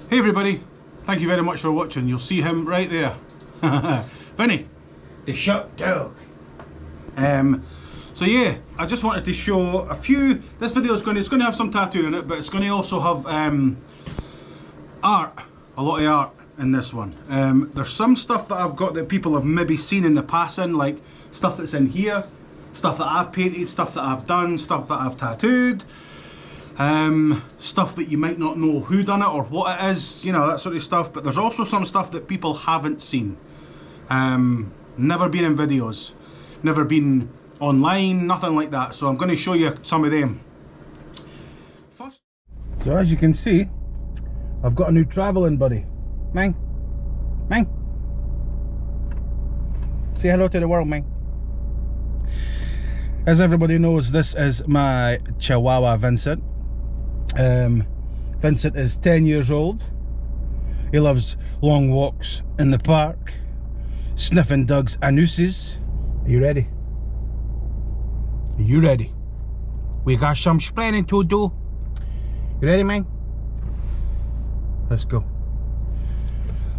Hey everybody, thank you very much for watching. You'll see him right there. Vinny, the shop dog. So yeah, I just wanted to show a few. This video is going to have some tattooing in it, but it's going to also have art, a lot of art in this one. There's some stuff that I've got that people have maybe seen in the passing, like stuff that's in here, stuff that I've painted, stuff that I've done, stuff that I've tattooed, stuff that you might not know who done it or what it is, you know, that sort of stuff. But there's also some stuff that people haven't seen, never been in videos, never been online, nothing like that. So I'm going to show you some of them first. So as you can see, I've got a new travelling buddy. Mang, Mang, say hello to the world, Mang. As everybody knows, this is my Chihuahua Vincent. Vincent is 10 years old. He loves long walks in the park, sniffing Doug's anuses. Are you ready? Are you ready? We got some planning to do. You ready, man? Let's go.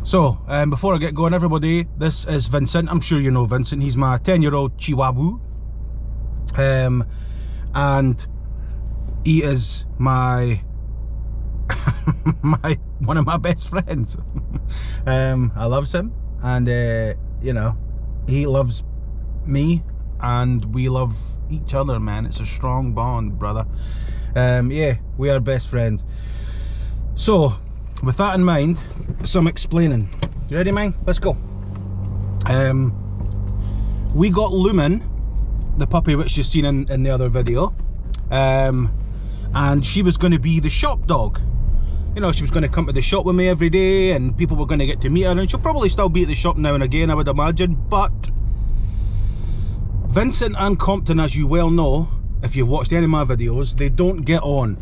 So, before I get going, everybody, this is Vincent. I'm sure you know Vincent. He's my 10-year-old Chihuahua. And he is my one of my best friends. I loves him, and you know, he loves me, and we love each other, man. It's a strong bond, brother. Yeah, we are best friends. So with that in mind, some explaining. You ready, man? Let's go. We got Lumen, the puppy which you've seen in the other video, and she was going to be the shop dog. You know, she was going to come to the shop with me every day, and people were going to get to meet her, and she'll probably still be at the shop now and again, I would imagine. But Vincent and Compton, as you well know, if you've watched any of my videos, they don't get on.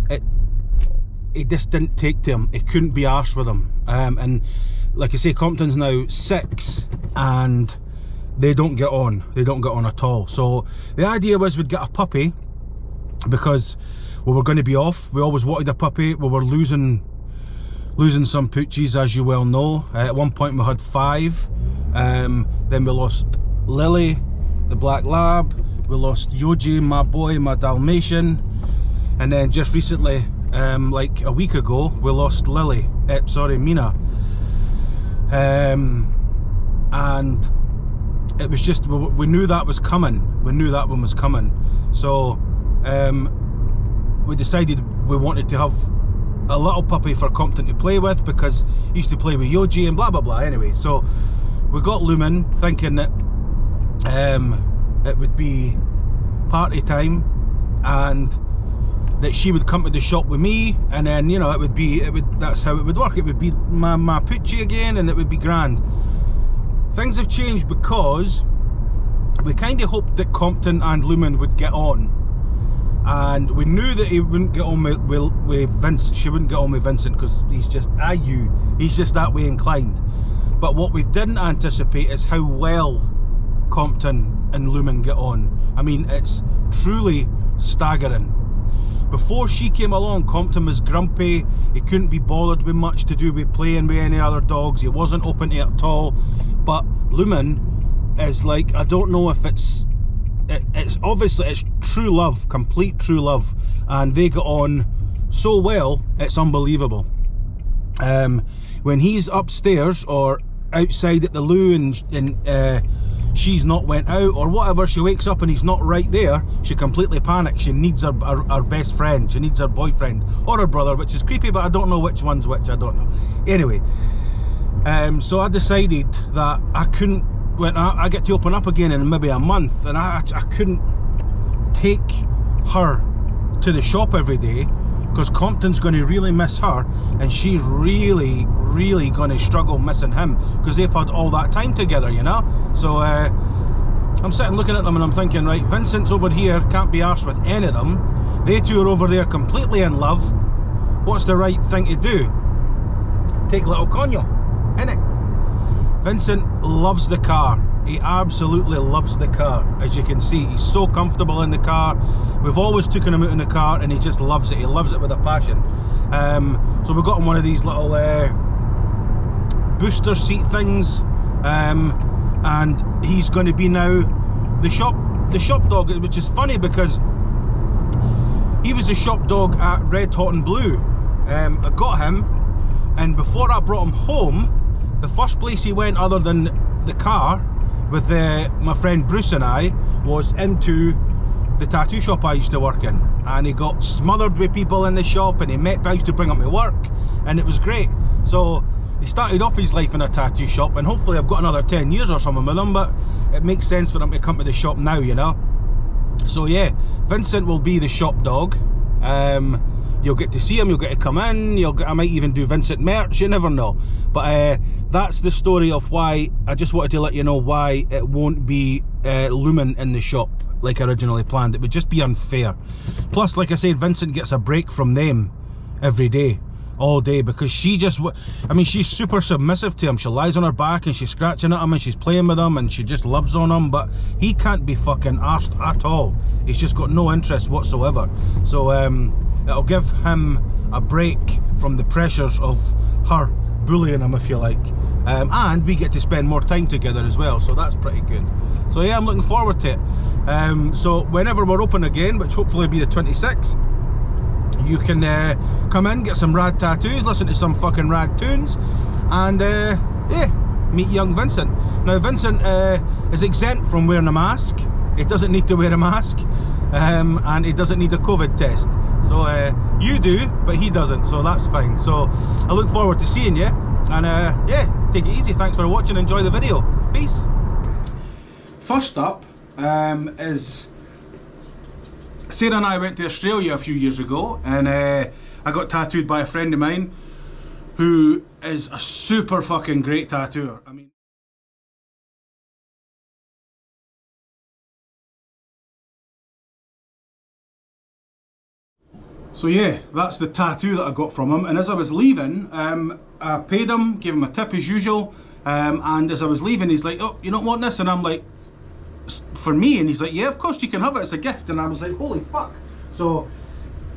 It just didn't take to him. It couldn't be arsed with him. And like I say, Compton's now 6, and they don't get on. They don't get on at all. So the idea was we'd get a puppy, because we were going to be off. We always wanted a puppy. We were losing some poochies, as you well know. At one point we had 5. Then we lost Lily, the black lab. We lost Yoji, my boy, my Dalmatian. And then just recently, like a week ago, we lost Lily, Mina. And it was just, we knew that was coming. We knew that one was coming. So we decided we wanted to have a little puppy for Compton to play with, because he used to play with Yoji and blah blah blah. Anyway, so we got Lumen, thinking that it would be party time, and that she would come to the shop with me, and then, you know, that's how it would work. It would be my poochie again, and it would be grand. Things have changed, because we kind of hoped that Compton and Lumen would get on, and we knew that he wouldn't get on with Vincent. She wouldn't get on with Vincent, because he's just he's just that way inclined. But what we didn't anticipate is how well Compton and Lumen get on. I mean, it's truly staggering. Before she came along, Compton was grumpy. He couldn't be bothered with much to do with playing with any other dogs. He wasn't open to it at all. But Lumen is like, I don't know if it's obviously it's true love, complete true love, and they get on so well, it's unbelievable. When he's upstairs or outside at the loo, and she's not went out or whatever, she wakes up and he's not right there, she completely panics. She needs her best friend, she needs her boyfriend or her brother, which is creepy, but I don't know which one's which, I don't know. Anyway, so I decided that I couldn't, when I get to open up again in maybe a month, and I couldn't take her to the shop every day, because Compton's going to really miss her, and she's really going to struggle missing him, because they've had all that time together, you know. So I'm sitting looking at them and I'm thinking, right, Vincent's over here, can't be arsed with any of them. They two are over there completely in love. What's the right thing to do? Take little Conyo, innit? Vincent loves the car. He absolutely loves the car. As you can see, he's so comfortable in the car. We've always taken him out in the car, and he just loves it. He loves it with a passion. So we got him one of these little booster seat things, and he's going to be now the shop dog, which is funny because he was the shop dog at Red Hot and Blue. I got him, and before I brought him home, the first place he went other than the car with my friend Bruce and I was into the tattoo shop I used to work in, and he got smothered with people in the shop, and he met people to bring up my work, and it was great. So he started off his life in a tattoo shop, and hopefully I've got another 10 years or something with him, but it makes sense for him to come to the shop now, you know. So yeah, Vincent will be the shop dog. You'll get to see him, you'll get to come in, I might even do Vincent merch, you never know. But that's the story of why. I just wanted to let you know why it won't be Lumen in the shop like originally planned. It would just be unfair. Plus, like I said, Vincent gets a break from them every day, all day, because she just, I mean, she's super submissive to him. She lies on her back and she's scratching at him and she's playing with him and she just loves on him, but he can't be fucking arsed at all. He's just got no interest whatsoever. So it'll give him a break from the pressures of her bullying him, if you like, and we get to spend more time together as well, so that's pretty good. So yeah, I'm looking forward to it. So whenever we're open again, which hopefully will be the 26th, you can come in, get some rad tattoos, listen to some fucking rad tunes, and yeah, meet young Vincent. Now Vincent is exempt from wearing a mask. He doesn't need to wear a mask, and he doesn't need a COVID test. So you do, but he doesn't, so that's fine. So I look forward to seeing you, and yeah, take it easy. Thanks for watching, enjoy the video. Peace. First up is Sarah and I went to Australia a few years ago, and I got tattooed by a friend of mine who is a super fucking great tattooer. I mean, so yeah, that's the tattoo that I got from him, and as I was leaving, I paid him, gave him a tip as usual, and as I was leaving he's like, oh, you don't want this? And I'm like, for me? And he's like, yeah, of course you can have it, it's a gift. And I was like, holy fuck. So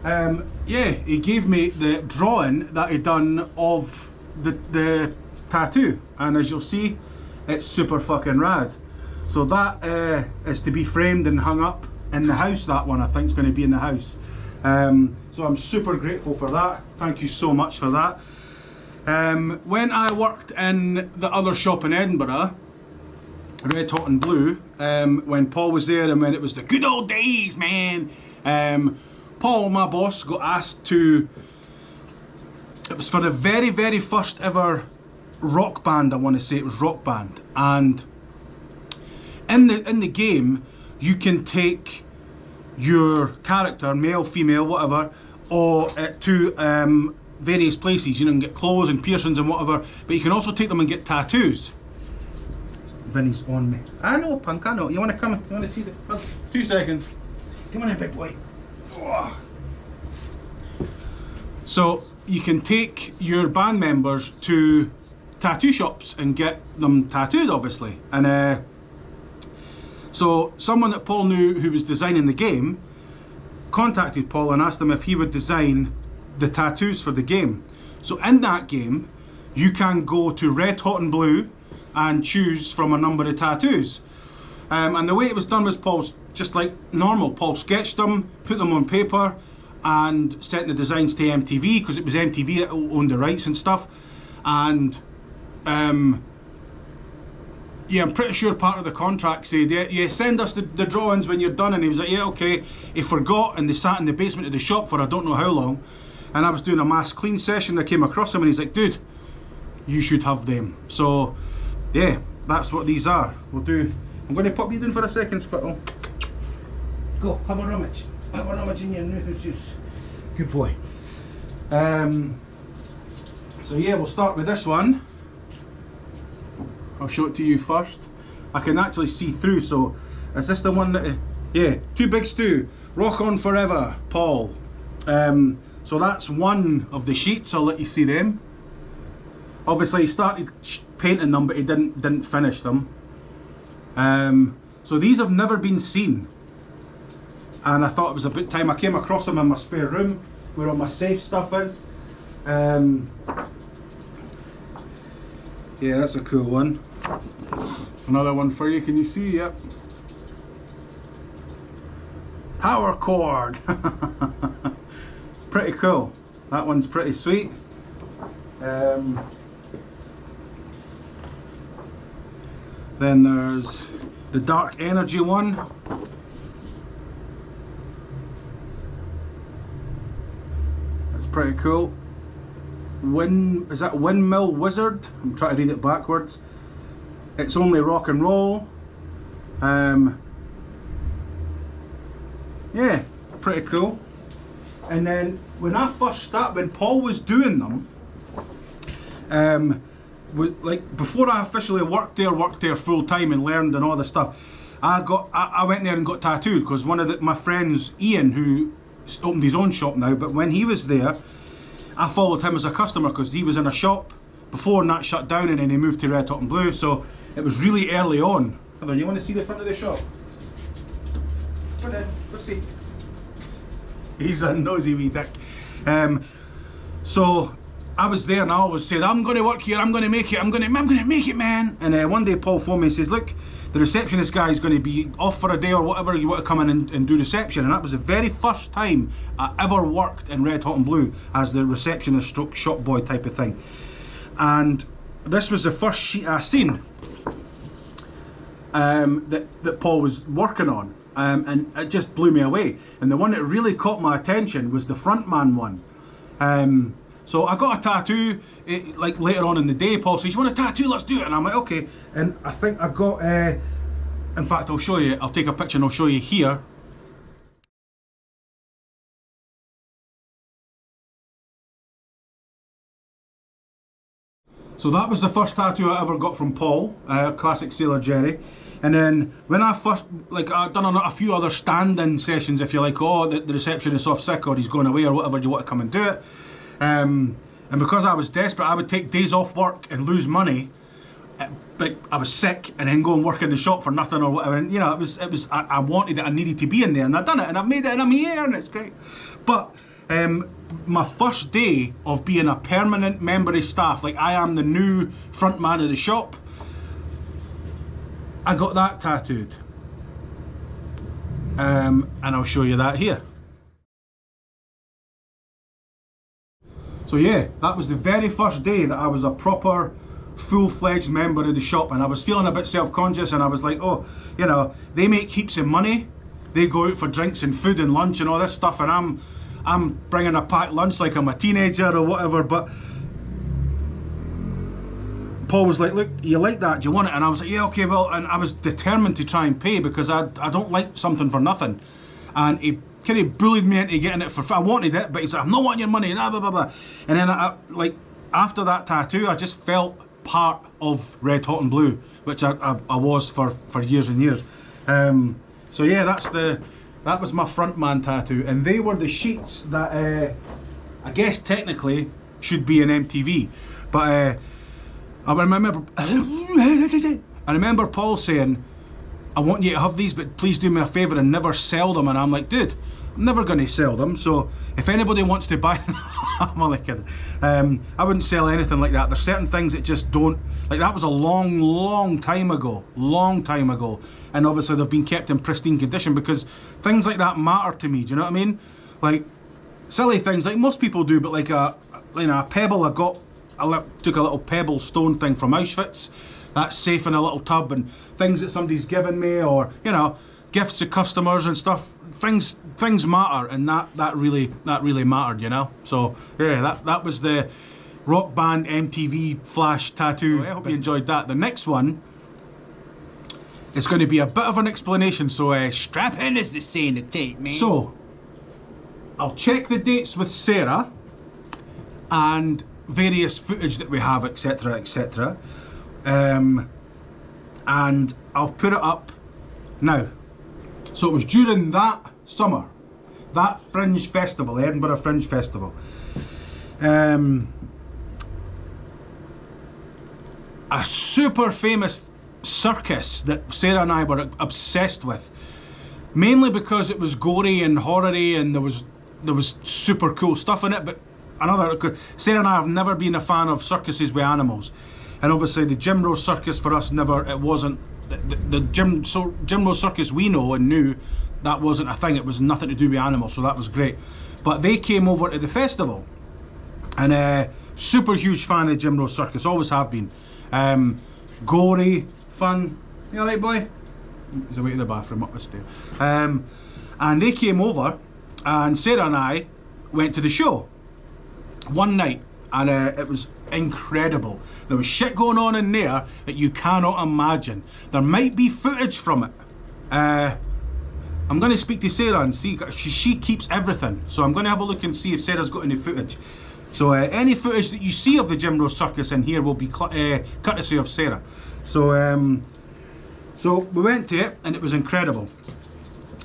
yeah, he gave me the drawing that he'd done of the tattoo, and as you'll see, it's super fucking rad. So that is to be framed and hung up in the house. That one I think is going to be in the house. So I'm super grateful for that. Thank you so much for that. When I worked in the other shop in Edinburgh, Red Hot and Blue, when Paul was there and when it was the good old days, man, Paul, my boss, got asked to, it was for the very, very first ever rock band, I want to say it was rock band, and in the game you can take your character, male, female, whatever, or to various places. You know, you can get clothes and piercings and whatever, but you can also take them and get tattoos. Vinny's on me. I know, punk, I know. You want to come? You want to see the... Oh, 2 seconds. Come on in, big boy. Oh. So you can take your band members to tattoo shops and get them tattooed, obviously. And so someone that Paul knew who was designing the game contacted Paul and asked him if he would design the tattoos for the game. So in that game, you can go to Red Hot and Blue and choose from a number of tattoos. And the way it was done was Paul's just like normal. Paul sketched them, put them on paper, and sent the designs to MTV, because it was MTV that owned the rights and stuff. And yeah, I'm pretty sure part of the contract said, yeah, send us the drawings when you're done. And he was like, yeah, okay. He forgot, and they sat in the basement of the shop for I don't know how long. And I was doing a mass clean session. I came across him and he's like, dude, you should have them. So yeah, that's what these are. We'll do, I'm going to pop you down for a second, Squirtle. Go, have a rummage. Have a rummage in your new house. Good boy. So yeah, we'll start with this one. I'll show it to you first. I can actually see through, so is this the one that, yeah, Too Big Stew, Rock On Forever, Paul. So that's one of the sheets, I'll let you see them. Obviously he started painting them, but he didn't finish them. So these have never been seen, and I thought it was about time. I came across them in my spare room where all my safe stuff is. Yeah, that's a cool one. Another one for you, can you see? Yep. Power cord. Pretty cool. That one's pretty sweet. Then there's the dark energy one. That's pretty cool. Is that Windmill Wizard? I'm trying to read it backwards. It's only rock and roll. Yeah, pretty cool. And then when I first started, when Paul was doing them, like before I officially worked there full time and learned and all this stuff, I went there and got tattooed because one of my friends, Ian, who opened his own shop now, but when he was there, I followed him as a customer because he was in a shop before and that shut down, and then he moved to Red, Hot and Blue. So it was really early on. Hold on, you want to see the front of the shop? Come on, let's see. He's a nosy wee dick. So I was there and I always said, I'm going to work here, I'm going to make it, I'm going to make it, man. And one day Paul phoned me and says, look, the receptionist guy is going to be off for a day or whatever, you want to come in and do reception. And that was the very first time I ever worked in Red, Hot and Blue as the receptionist stroke shop boy type of thing. And this was the first sheet I seen that Paul was working on. And it just blew me away. And the one that really caught my attention was the frontman one. So I got a tattoo like later on in the day. Paul says, you want a tattoo? Let's do it. And I'm like, okay. And I think I got, in fact, I'll show you. I'll take a picture and I'll show you here. So that was the first tattoo I ever got from Paul, classic Sailor Jerry. And then when I first, like, I'd done a few other stand-in sessions, if you like, oh, the receptionist's off sick or he's going away or whatever, do you want to come and do it? And because I was desperate, I would take days off work and lose money. Like, I was sick and then go and work in the shop for nothing or whatever. And, you know, I wanted it, I needed to be in there, and I've done it, and I've made it, and I'm here, and it's great. But my first day of being a permanent member of staff, like I am the new front man of the shop, I got that tattooed. And I'll show you that here. So yeah, that was the very first day that I was a proper full-fledged member of the shop, and I was feeling a bit self-conscious, and I was like, oh, you know, they make heaps of money, they go out for drinks and food and lunch and all this stuff, and I'm bringing a packed lunch like I'm a teenager or whatever. But Paul was like, look, you like that, do you want it? And I was like, yeah, okay, well, and I was determined to try and pay because I don't like something for nothing. And he kind of bullied me into getting it for free. I wanted it, but he's like, I'm not wanting your money, blah, blah, blah, blah. And then like, after that tattoo, I just felt part of Red, Hot and Blue, which I was for years and years. So yeah, that was my frontman tattoo, and they were the sheets that I guess technically should be an MTV, but I remember Paul saying, I want you to have these, but please do me a favour and never sell them. And I'm like, dude, I'm never going to sell them, so if anybody wants to buy them, I'm only kidding. I wouldn't sell anything like that. There's certain things that just don't, like that was a long time ago, and obviously they've been kept in pristine condition because things like that matter to me, do you know what I mean? Like silly things like most people do, but like a pebble I took a little pebble stone thing from Auschwitz, that's safe in a little tub, and things that somebody's given me, or you know, gifts to customers and stuff, things matter, and that really mattered, you know. So yeah, that was the Rock Band MTV Flash tattoo. I hope you enjoyed that. The next one is going to be a bit of an explanation, so strap in, as they say in the tape, man. So I'll check the dates with Sarah and various footage that we have, etc, etc, and I'll put it up now. So it was during that summer, that Fringe Festival, Edinburgh Fringe Festival, a super famous circus that Sarah and I were obsessed with, mainly because it was gory and horror-y and there was super cool stuff in it, but Sarah and I have never been a fan of circuses with animals, and obviously the Jim Rose circus for us it wasn't the Jim Rose circus we know and knew, that wasn't a thing. It was nothing to do with animals, so that was great. But they came over to the festival, and super huge fan of Jim Rose circus, always have been. Gory, fun. You alright, boy? He's away to the bathroom up the stair. And they came over, and Sarah and I went to the show one night, and it was incredible. There was shit going on in there that you cannot imagine. There might be footage from it. I'm going to speak to Sarah and see. She keeps everything, so I'm going to have a look and see if Sarah's got any footage. So any footage that you see of the Jim Rose circus in here will be courtesy of Sarah. So so we went to it, and it was incredible.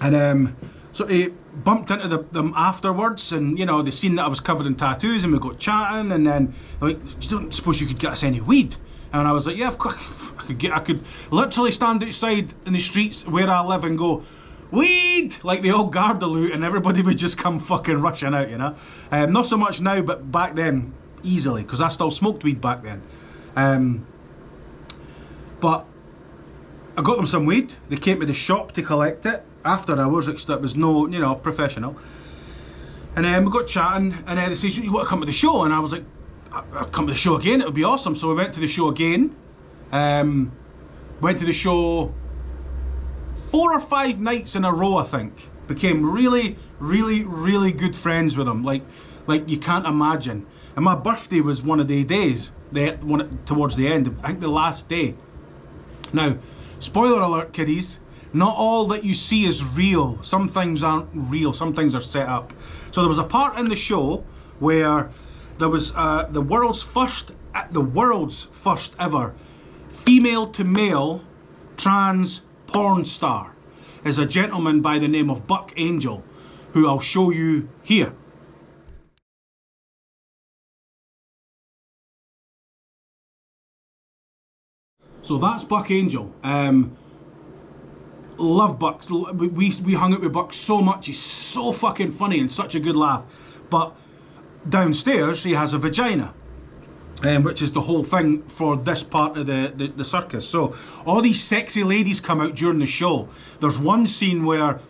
And so they bumped into them afterwards, and you know, they seen that I was covered in tattoos, and we got chatting, and then like, you don't suppose you could get us any weed? And I was like, yeah, of course I could literally stand outside in the streets where I live and go, weed, like the old Garda loot, and everybody would just come fucking rushing out, you know. Not so much now, but back then, easily, because I still smoked weed back then. But I got them some weed. They came to the shop to collect it after hours. It was no, you know, professional. And then we got chatting, and they said, you want to come to the show? And I was like, I'll come to the show again, it would be awesome. So we went to the show again. Went to the show 4 or 5 nights in a row, I think. Became really, really, really good friends with them, like you can't imagine. And my birthday was one of the days, towards the end, I think the last day. Now, spoiler alert, kiddies, not all that you see is real. Some things aren't real, some things are set up. So there was a part in the show where there was the world's first ever female to male trans porn star is a gentleman by the name of Buck Angel, who I'll show you here. So that's Buck Angel. Love Buck. We hung out with Buck so much. He's so fucking funny and such a good laugh. But downstairs he has a vagina, which is the whole thing for this part of the circus. So all these sexy ladies come out during the show. There's one scene where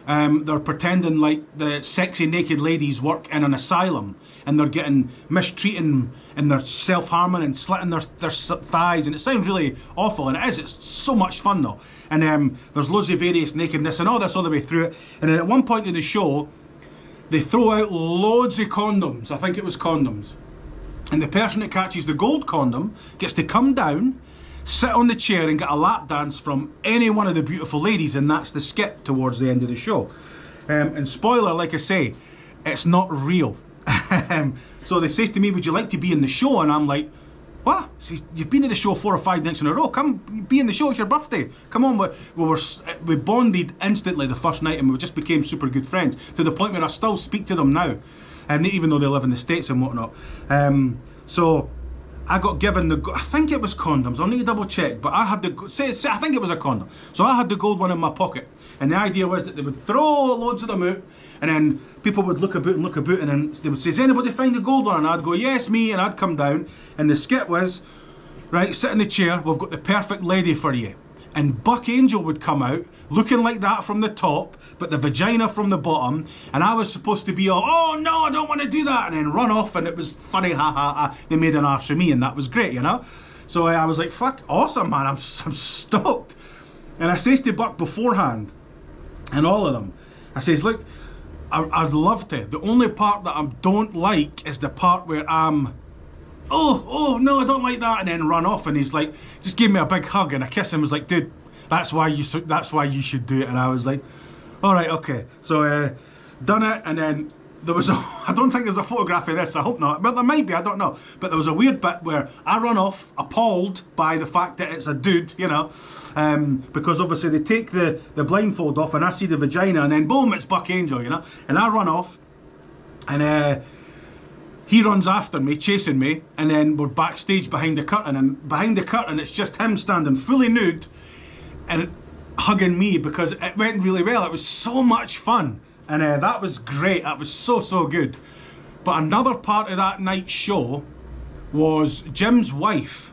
they're pretending like the sexy naked ladies work in an asylum, and they're getting mistreated, and they're self-harming and slitting their thighs, and it sounds really awful, and it is. It's so much fun though. And there's loads of various nakedness and all this all the way through it. And then at one point in the show, they throw out loads of condoms. I think it was condoms. And the person that catches the gold condom gets to come down, sit on the chair, and get a lap dance from any one of the beautiful ladies, and that's the skit towards the end of the show. And spoiler, like I say, it's not real. So they say to me, would you like to be in the show? And I'm like, what? See, you've been in the show 4 or 5 nights in a row. Come be in the show, it's your birthday. Come on. We bonded instantly the first night, and we just became super good friends, to the point where I still speak to them now, and even though they live in the States and whatnot. So I got given I think it was condoms, I'll need to double check, but I had I think it was a condom. So I had the gold one in my pocket, and the idea was that they would throw loads of them out, and then people would look about, and then they would say, does anybody find the gold one? And I'd go, yes, me, and I'd come down, and the skit was, right, sit in the chair, we've got the perfect lady for you. And Buck Angel would come out, looking like that from the top, but the vagina from the bottom, and I was supposed to be all, oh no, I don't want to do that, and then run off, and it was funny, ha ha ha, they made an arse of me, and that was great, you know? So I was like, fuck, awesome, man, I'm stoked. And I says to Buck beforehand, and all of them, I says, look, I'd love to. The only part that I don't like is the part where I'm, oh no, I don't like that, and then run off. And he's like, just gave me a big hug, and I kissed him. Was like, dude, that's why you should do it. And I was like, all right, okay. So done it, and then there was I don't think there's a photograph of this. I hope not, but there might be. I don't know. But there was a weird bit where I run off, appalled by the fact that it's a dude, you know, because obviously they take the blindfold off, and I see the vagina, and then boom, it's Buck Angel, you know. And I run off, and he runs after me, chasing me, and then we're backstage behind the curtain, and behind the curtain it's just him standing fully nude and hugging me, because it went really well. It was so much fun, and that was great. That was so good. But another part of that night's show was Jim's wife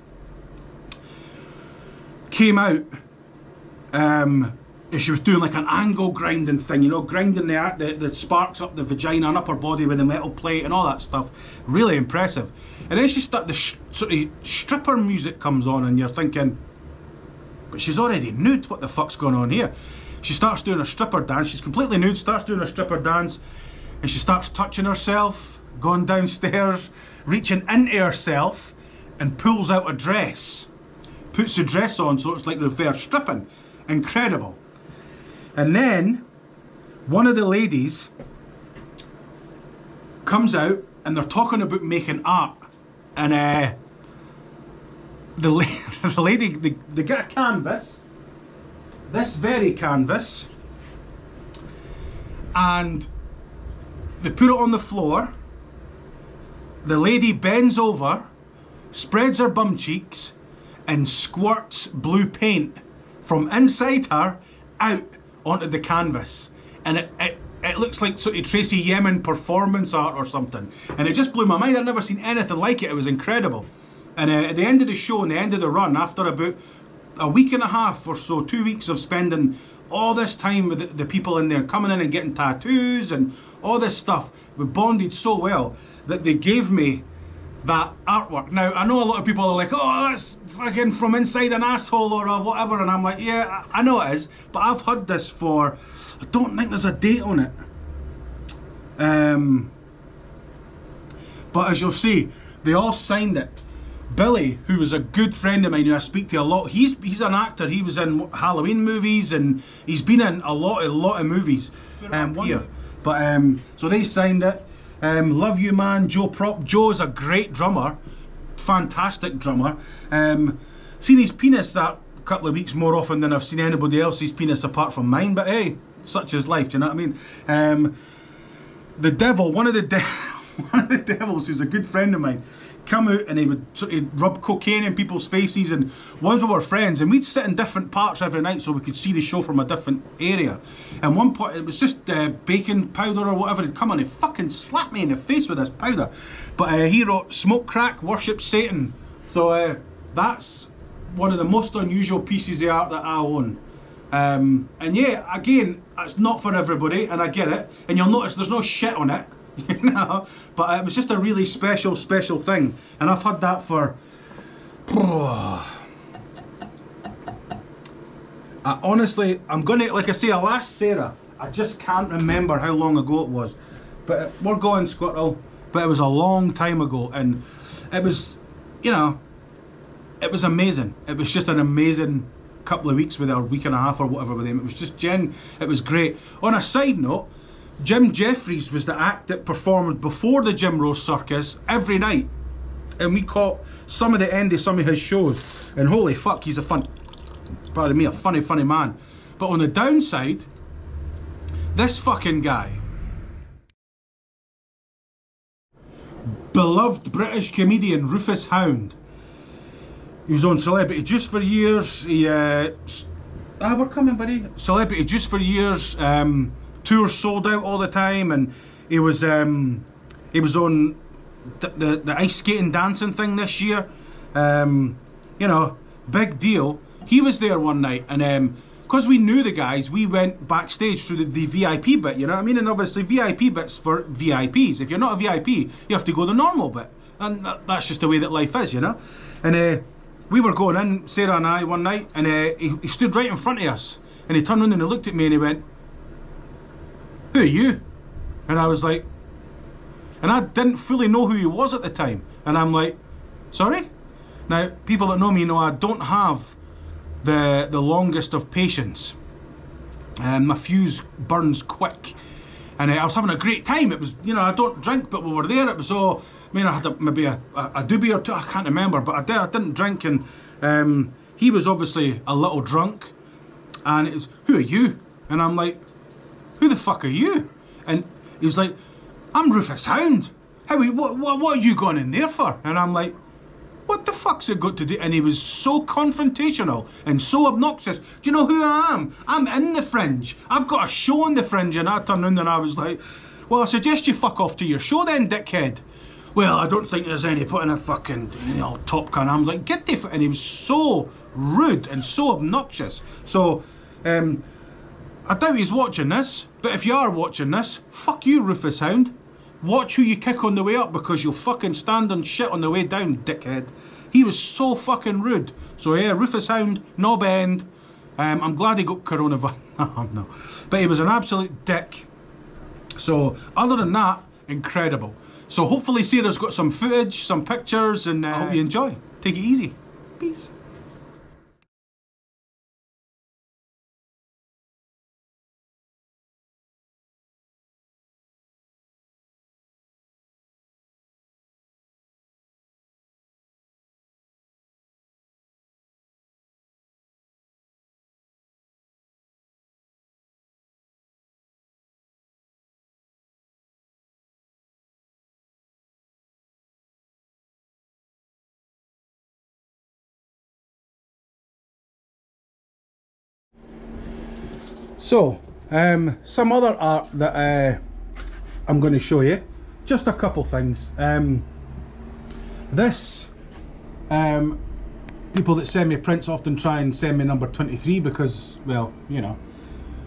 came out, and she was doing like an angle grinding thing, you know, grinding the sparks up the vagina and upper body with a metal plate and all that stuff. Really impressive. And then she started, the sort of stripper music comes on, and you're thinking, but she's already nude, what the fuck's going on here? She starts doing a stripper dance, she's completely nude, starts doing a stripper dance, and she starts touching herself, going downstairs, reaching into herself, and pulls out a dress. Puts the dress on so it's like reverse stripping. Incredible. And then one of the ladies comes out and they're talking about making art. And the lady, they get a canvas, this very canvas, and they put it on the floor. The lady bends over, spreads her bum cheeks, and squirts blue paint from inside her out onto the canvas. And it looks like sort of Tracy Yemen performance art or something. And it just blew my mind. I'd never seen anything like it. It was incredible. And at the end of the show and the end of the run, after about a week and a half or so, 2 weeks of spending all this time with the people in there, coming in and getting tattoos and all this stuff, we bonded so well that they gave me that artwork. Now, I know a lot of people are like, oh, that's fucking from inside an asshole or whatever, and I'm like, yeah, I know it is, but I've had this for, I don't think there's a date on it. But as you'll see, they all signed it. Billy, who was a good friend of mine who I speak to a lot, he's an actor. He was in Halloween movies and he's been in a lot of movies here. But so they signed it. Love you, man. Joe Prop. Joe's a great drummer, fantastic drummer. Seen his penis that couple of weeks more often than I've seen anybody else's penis apart from mine. But hey, such is life. Do you know what I mean? The devil, one of the devils, who's a good friend of mine, come out and he would sort of rub cocaine in people's faces, and once we were friends and we'd sit in different parts every night so we could see the show from a different area. And one point it was just baking powder or whatever. He'd come on and fucking slap me in the face with this powder. But he wrote smoke crack, worship Satan. So that's one of the most unusual pieces of art that I own. And yeah, again, it's not for everybody, and I get it, and you'll notice there's no shit on it. You know, but it was just a really special thing, and I've had that for honestly, I'm gonna, like I say, I'll ask Sarah. I just can't remember how long ago it was, but we're going Squirtle, but it was a long time ago, and it was, you know, it was amazing. It was just an amazing couple of weeks with her, week and a half or whatever with him. It was just it was great. On a side note, Jim Jeffries was the act that performed before the Jim Rose Circus every night, and we caught some of the end of some of his shows, and holy fuck, he's a funny man. But on the downside, this fucking guy, beloved British comedian Rufus Hound, he was on Celebrity Juice for years. We're coming, buddy. Celebrity Juice for years. Tours sold out all the time, and he was on the ice skating dancing thing this year. You know, big deal. He was there one night, and because we knew the guys, we went backstage through the VIP bit, you know what I mean? And obviously VIP bit's for VIPs. If you're not a VIP, you have to go the normal bit, and that's just the way that life is, you know. And we were going in, Sarah and I, one night, and he stood right in front of us, and he turned around and he looked at me and he went, "Who are you?" And I was like, and I didn't fully know who he was at the time, and I'm like, sorry? Now, people that know me know I don't have the longest of patience. My fuse burns quick, and I was having a great time. It was, you know, I don't drink, but we were there. It was all, I mean, I had maybe a doobie or two, I can't remember, but I didn't drink, and he was obviously a little drunk, and it was, "Who are you?" And I'm like, "Who the fuck are you?" And he was like, "I'm Rufus Hound. What are you going in there for?" And I'm like, "What the fuck's it got to do?" And he was so confrontational and so obnoxious. "Do you know who I am? I'm in the Fringe. I've got a show in the Fringe." And I turned around and I was like, Well, I suggest you fuck off to your show then, dickhead. Well, I don't think there's any putting a fucking, you know, Top Gun. I'm like, get the fuck. And he was so rude and so obnoxious. So, I doubt he's watching this, but if you are watching this, fuck you, Rufus Hound. Watch who you kick on the way up, because you'll fucking stand on shit on the way down, dickhead. He was so fucking rude. So yeah, Rufus Hound, knob end. I'm glad he got coronavirus. No. But he was an absolute dick. So, other than that, incredible. So hopefully Sarah's got some footage, some pictures, and I hope you enjoy. Take it easy. Peace. So, some other art that I'm going to show you. Just a couple things. This, people that send me prints often try and send me number 23 because, well, you know.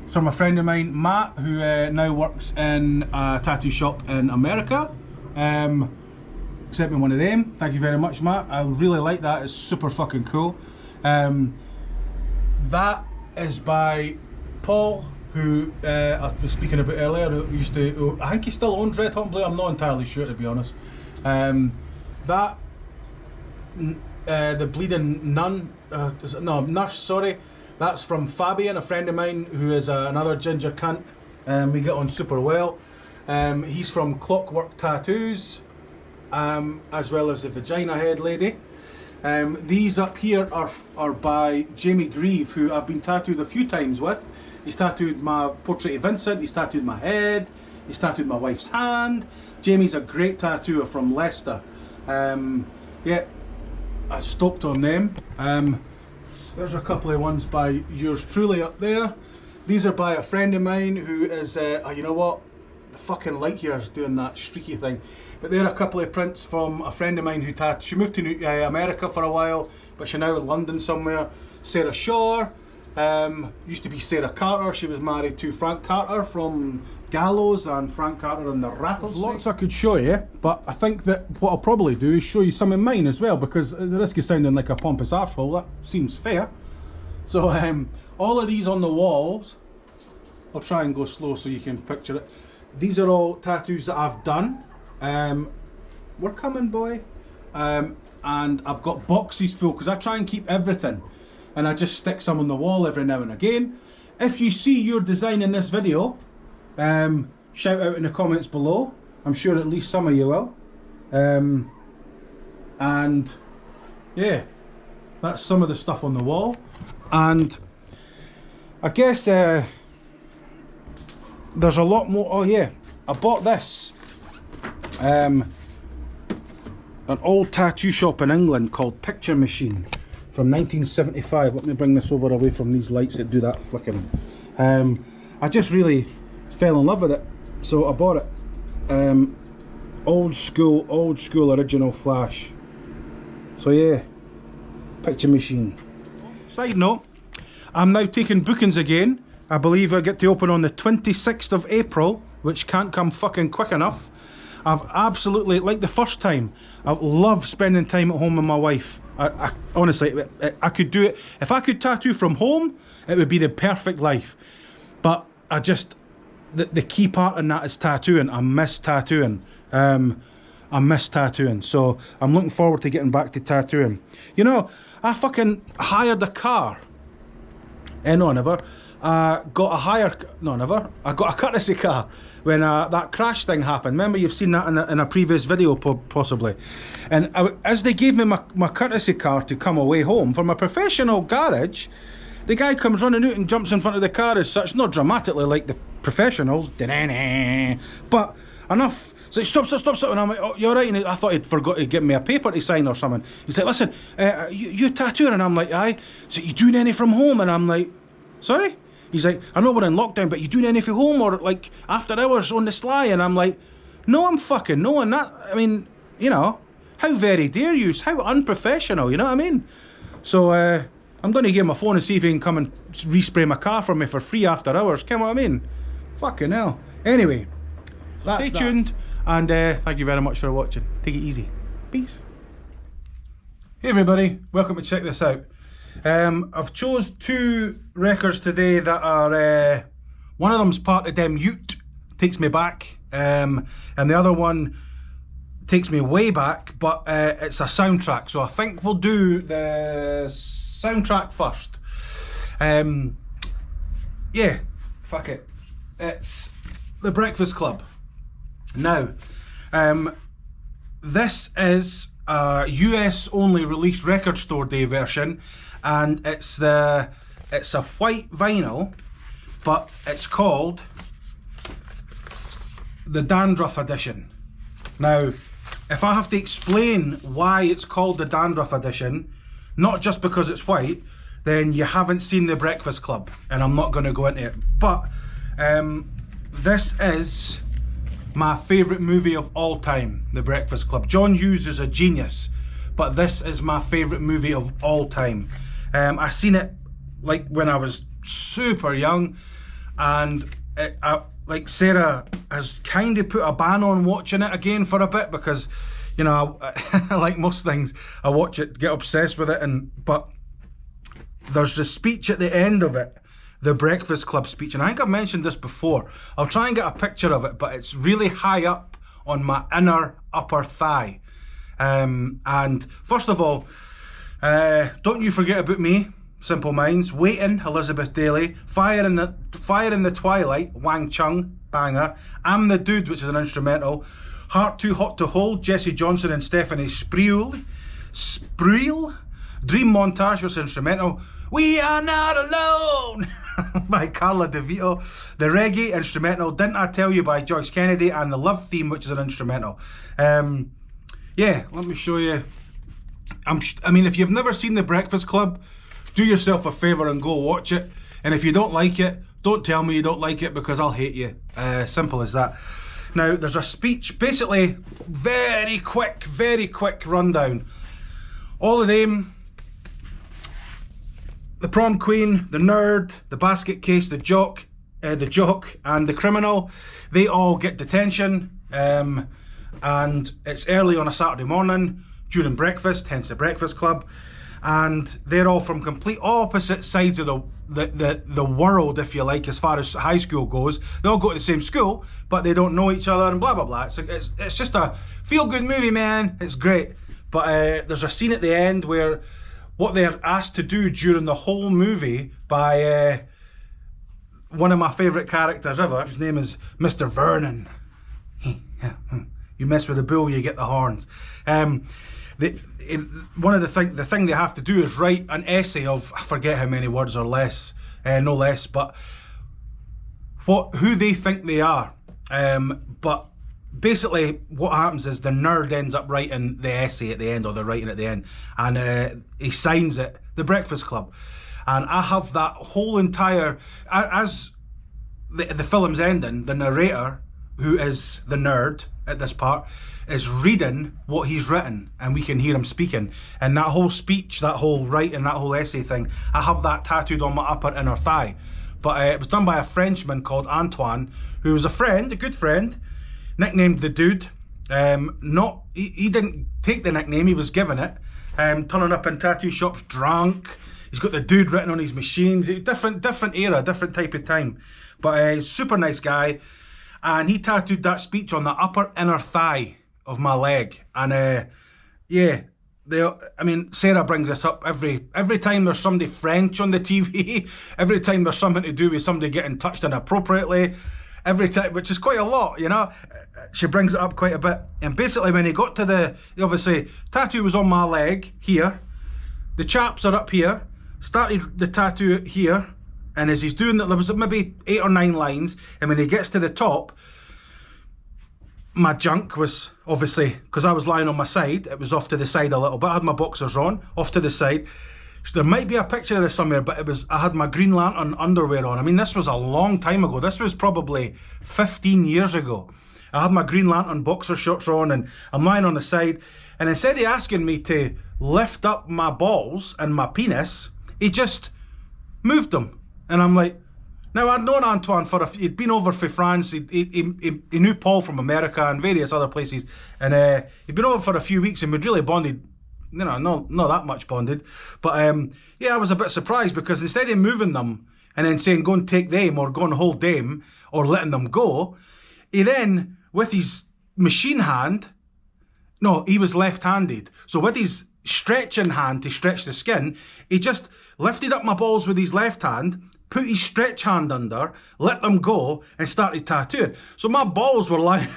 It's from a friend of mine, Matt, who now works in a tattoo shop in America. Sent me one of them. Thank you very much, Matt. I really like that. It's super fucking cool. That is by Paul, who I was speaking about earlier, who used to, I think he still owns Red Hot Blue, I'm not entirely sure, to be honest. The Bleeding Nun, no, Nurse, sorry, that's from Fabian, a friend of mine, who is another ginger cunt. We get on super well. He's from Clockwork Tattoos, as well as the Vagina Head Lady. These up here are by Jamie Grieve, who I've been tattooed a few times with. He's tattooed my portrait of Vincent, he's tattooed my head, he's tattooed my wife's hand. Jamie's a great tattooer from Leicester. Yeah, I stoked on them. There's a couple of ones by yours truly up there. These are by a friend of mine who is, you know what? The fucking light here is doing that streaky thing. But there are a couple of prints from a friend of mine who she moved to America for a while, but she's now in London somewhere. Sarah Shaw. Used to be Sarah Carter. She was married to Frank Carter from Gallows and Frank Carter and the Rattlesnake. Lots I could show you, but I think that what I'll probably do is show you some of mine as well, because at the risk of sounding like a pompous arsehole, that seems fair. So all of these on the walls, I'll try and go slow so you can picture it. These are all tattoos that I've done. We're coming, boy. And I've got boxes full, because I try and keep everything. And I just stick some on the wall every now and again. If you see your design in this video, shout out in the comments below. I'm sure at least some of you will. And yeah, that's some of the stuff on the wall. And I guess there's a lot more. Oh yeah, I bought this. An old tattoo shop in England called Picture Machine. From 1975. Let me bring this over away from these lights that do that flickering. I just really fell in love with it, so I bought it. Old school original flash. So yeah, Picture Machine. Side note, I'm now taking bookings again. I believe I get to open on the 26th of April, which can't come fucking quick enough. I've absolutely, like the first time, I love spending time at home with my wife. I honestly, I could do it. If I could tattoo from home, it would be the perfect life. But I just, the key part in that is tattooing. I miss tattooing. I miss tattooing. So I'm looking forward to getting back to tattooing. You know, I fucking hired a car. No, never. I got a courtesy car when that crash thing happened. Remember, you've seen that in a previous video possibly. And as they gave me my courtesy car to come away home from a professional garage, the guy comes running out and jumps in front of the car as such, not dramatically like the professionals, but enough. So he stop, and I'm like, oh, you're right. And I thought he'd forgot to give me a paper to sign or something. He's like, listen, you tattooing? And I'm like, aye. So you doing any from home? And I'm like, sorry? He's like, I know we're in lockdown, but you doing anything home or like after hours on the sly? And I'm like, no, I'm fucking no. And that, I mean, you know, how very dare you? How unprofessional, you know what I mean? So I'm going to give him a phone and see if he can come and respray my car for me for free after hours. You know what I mean? Fucking hell. Anyway, stay tuned, and thank you very much for watching. Take it easy. Peace. Hey everybody, welcome to check this out. I've chose 2 records today that are, one of them's part of them Ute, takes me back, and the other one takes me way back, but it's a soundtrack, so I think we'll do the soundtrack first. Yeah, fuck it. It's The Breakfast Club. Now, this is a US only released record store day version, and it's a white vinyl, but it's called the Dandruff Edition. Now, if I have to explain why it's called the Dandruff Edition, not just because it's white, then you haven't seen The Breakfast Club, and I'm not going to go into it. But this is my favourite movie of all time, The Breakfast Club. John Hughes is a genius, but this is my favourite movie of all time. I seen it like when I was super young, and like Sarah has kind of put a ban on watching it again for a bit because, you know, like most things, I watch it, get obsessed with it, but there's the speech at the end of it, the Breakfast Club speech, and I think I've mentioned this before. I'll try and get a picture of it, but it's really high up on my inner upper thigh. And first of all, don't you forget about me, Simple Minds, Waiting, Elizabeth Daly, Fire in the Twilight, Wang Chung, banger, I'm the Dude, which is an instrumental, Heart Too Hot to Hold, Jesse Johnson and Stephanie Spreel, Dream Montage, which is instrumental, We Are Not Alone by Carla DeVito, the reggae instrumental, Didn't I Tell You by Joyce Kennedy, and the Love Theme, which is an instrumental. Yeah, let me show you. I mean, if you've never seen The Breakfast Club, do yourself a favour and go watch it. And if you don't like it, don't tell me you don't like it, because I'll hate you. Simple as that. Now, there's a speech, basically, very quick rundown. All of them, the prom queen, the nerd, the basket case, the jock, and the criminal, they all get detention. And it's early on a Saturday morning during breakfast, hence The Breakfast Club, and they're all from complete opposite sides of the world, if you like, as far as high school goes. They all go to the same school, but they don't know each other and blah blah blah. It's just a feel-good movie, man. It's great. But there's a scene at the end where what they're asked to do during the whole movie by one of my favourite characters ever. His name is Mr. Vernon. You mess with the bull, you get the horns. The thing they have to do is write an essay of, I forget how many words or less, no less, but who they think they are. But basically what happens is the nerd ends up writing the essay at the end, or the writing at the end, and he signs it, The Breakfast Club. And I have that whole entire, as the film's ending, the narrator, who is the nerd at this part, is reading what he's written, and we can hear him speaking. And that whole speech, that whole writing, that whole essay thing, I have that tattooed on my upper inner thigh. But it was done by a Frenchman called Antoine, who was a good friend, nicknamed the Dude. He didn't take the nickname, he was given it. Turning up in tattoo shops drunk. He's got the Dude written on his machines. Different era, different type of time. But he's a super nice guy. And he tattooed that speech on the upper inner thigh of my leg. And yeah, Sarah brings this up every time there's somebody French on the TV, every time there's something to do with somebody getting touched inappropriately, every time, which is quite a lot, you know. She brings it up quite a bit. And basically when he got to obviously, tattoo was on my leg here, the chaps are up here, started the tattoo here, and as he's doing that, there was maybe 8 or 9 lines, and when he gets to the top, my junk was obviously, because I was lying on my side, it was off to the side a little bit. I had my boxers on, off to the side. There might be a picture of this somewhere, but I had my Green Lantern underwear on. I mean, this was a long time ago. This was probably 15 years ago. I had my Green Lantern boxer shorts on, and I'm lying on the side, and instead of asking me to lift up my balls and my penis, he just moved them. And I'm like, now I'd known Antoine he'd been over for France, he knew Paul from America and various other places, and he'd been over for a few weeks, and we'd really bonded, you know, not that much bonded, but yeah, I was a bit surprised, because instead of moving them and then saying go and take them or go and hold them or letting them go, he then, with his machine hand, no, he was left-handed, so with his stretching hand to stretch the skin, he just lifted up my balls with his left hand, put his stretch hand under, let them go, and started tattooing. So my balls were lying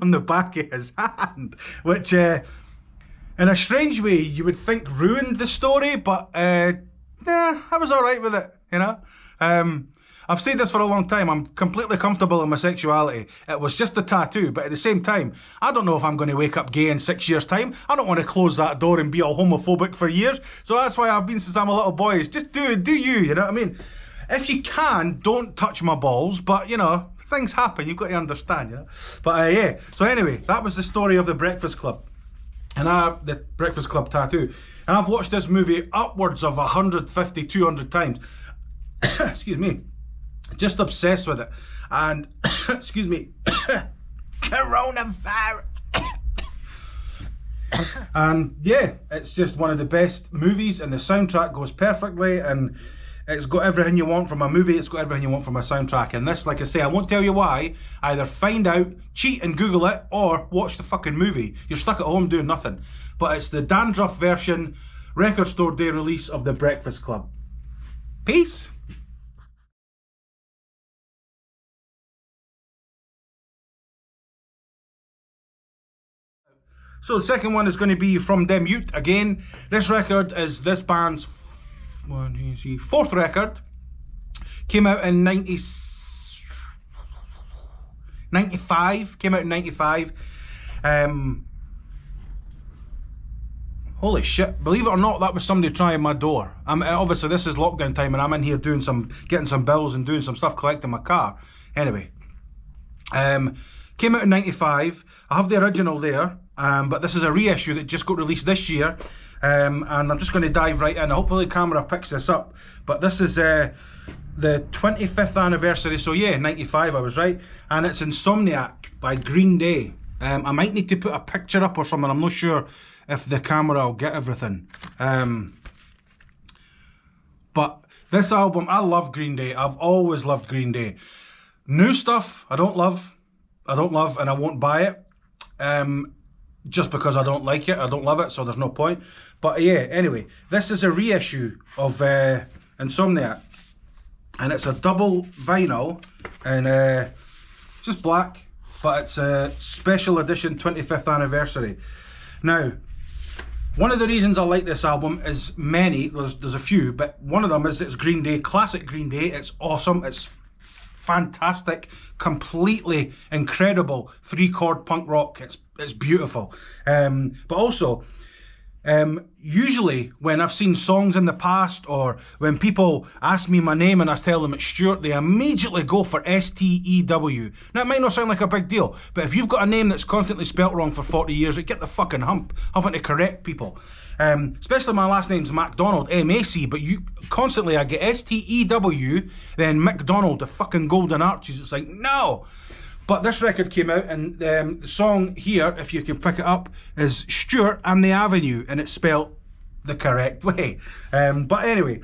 on the back of his hand, which in a strange way you would think ruined the story, but nah, I was alright with it, you know. I've said this for a long time, I'm completely comfortable in my sexuality. It was just a tattoo, but at the same time, I don't know if I'm going to wake up gay in 6 years' time. I don't want to close that door and be all homophobic for years. So that's why I've been since I'm a little boy. Is just do you know what I mean? If you can, don't touch my balls, but you know, things happen, you've got to understand, you know. But yeah, so anyway, that was the story of the Breakfast Club. And the Breakfast Club tattoo. And I've watched this movie upwards of 150, 200 times. Excuse me. Just obsessed with it. And, excuse me, coronavirus. And yeah, it's just one of the best movies, and the soundtrack goes perfectly, and it's got everything you want from a movie, it's got everything you want from a soundtrack. And this, like I say, I won't tell you why. Either find out, cheat and Google it, or watch the fucking movie. You're stuck at home doing nothing. But it's the dandruff version, record store day release of The Breakfast Club. Peace. So the second one is going to be from Them Ute again. This record is this band's fourth record. Came out in 95. Came out in 95. Holy shit! Believe it or not, that was somebody trying my door. Obviously this is lockdown time, and I'm in here getting some bills and doing some stuff, collecting my car. Anyway, came out in 95. I have the original there. But this is a reissue that just got released this year, and I'm just going to dive right in. Hopefully the camera picks this up, but this is the 25th anniversary, so yeah, 95, I was right, and it's Insomniac by Green Day. I might need to put a picture up or something, I'm not sure if the camera will get everything. But this album, I love Green Day, I've always loved Green Day. New stuff, I don't love, and I won't buy it. Just because I don't like it, I don't love it, so there's no point. But yeah, anyway, this is a reissue of Insomniac, and it's a double vinyl, and just black, but it's a special edition 25th anniversary. Now, one of the reasons I like this album is many, there's a few, but one of them is it's Green Day, classic Green Day. It's awesome, it's fantastic, completely incredible 3-chord punk rock. It's beautiful. But also, usually when I've seen songs in the past, or when people ask me my name and I tell them it's Stuart, they immediately go for S-T-E-W. Now, it might not sound like a big deal, but if you've got a name that's constantly spelt wrong for 40 years, it get the fucking hump having to correct people. Especially my last name's MacDonald, M-A-C, but I get S-T-E-W, then McDonald, the fucking Golden Arches. It's like, no! But this record came out, and the song here, if you can pick it up, is Stuart and the Avenue, and it's spelt the correct way. But anyway,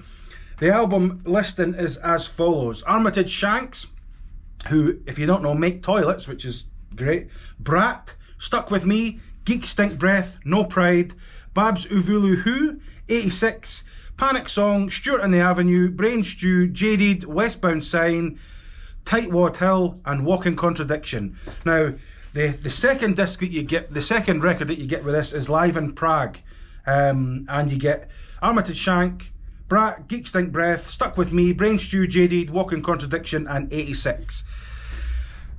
the album listing is as follows. Armitage Shanks, who, if you don't know, make toilets, which is great. Brat, Stuck With Me, Geek Stink Breath, No Pride, Babs Uvulu Who, 86, Panic Song, Stuart and the Avenue, Brain Stew, Jaded, Westbound Sign, Tightwad Hill, and Walking Contradiction. Now, the second disc that you get, the second record that you get with this is Live in Prague, and you get Armitage Shank, Brat, Geek Stink Breath, Stuck With Me, Brain Stew, Jaded, Walking Contradiction, and 86.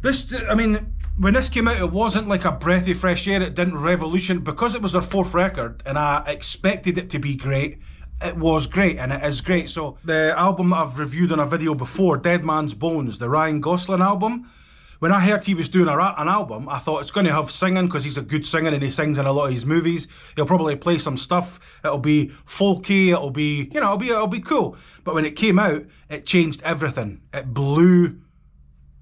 This, I mean, when this came out, it wasn't like a breath of fresh air. It didn't revolution, because it was their fourth record, and I expected it to be great. it was great, and it is great. So the album that I've reviewed on a video before, Dead Man's Bones, the Ryan Gosling album, when I heard he was doing an album, I thought it's going to have singing because he's a good singer and he sings in a lot of his movies. He'll probably play some stuff. It'll be folky. It'll be, you know, it'll be cool. But when it came out, it changed everything. It blew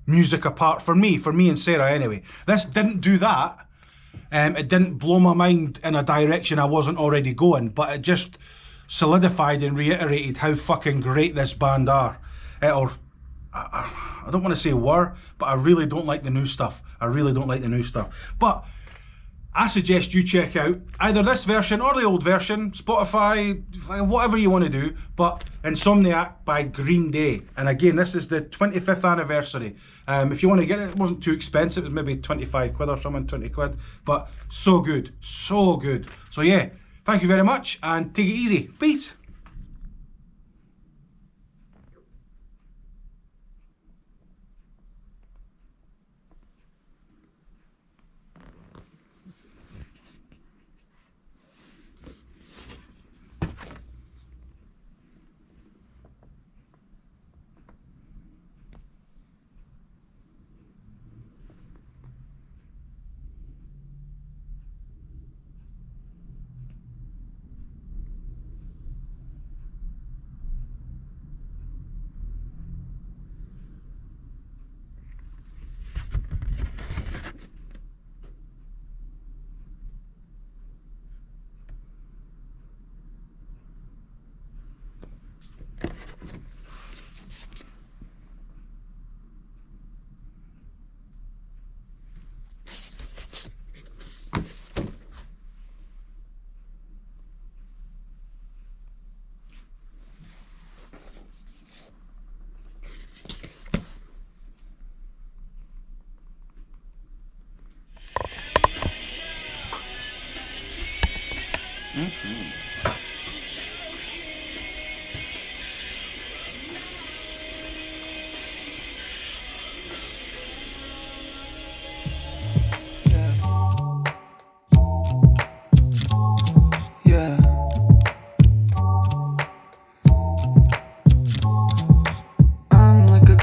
music apart for me and Sarah anyway. This didn't do that. It didn't blow my mind in a direction I wasn't already going, but it just solidified and reiterated how fucking great this band are. I don't want to say were, but I really don't like the new stuff. I really don't like the new stuff. But I suggest you check out either this version or the old version, Spotify, whatever you want to do, but Insomniac by Green Day. And again, this is the 25th anniversary. If you want to get it, it wasn't too expensive. It was maybe 25 quid or something, 20 quid. But so good, so good. So yeah, thank you very much and take it easy. Peace.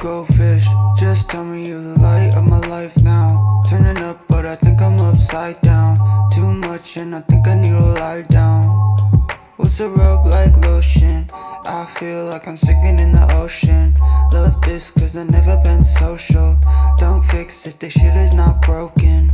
Goldfish, just tell me you're the light of my life now. Turning up, but I think I'm upside down. Too much and I think I need to lie down. What's a rub like lotion? I feel like I'm sinking in the ocean. Love this cause I've never been social. Don't fix it, this shit is not broken.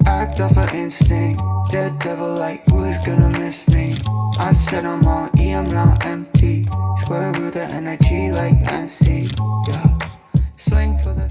Act off of instinct, dead devil like who's gonna miss me? I said I'm on E, I'm not empty. Square root of energy like NC, yeah. Swing for the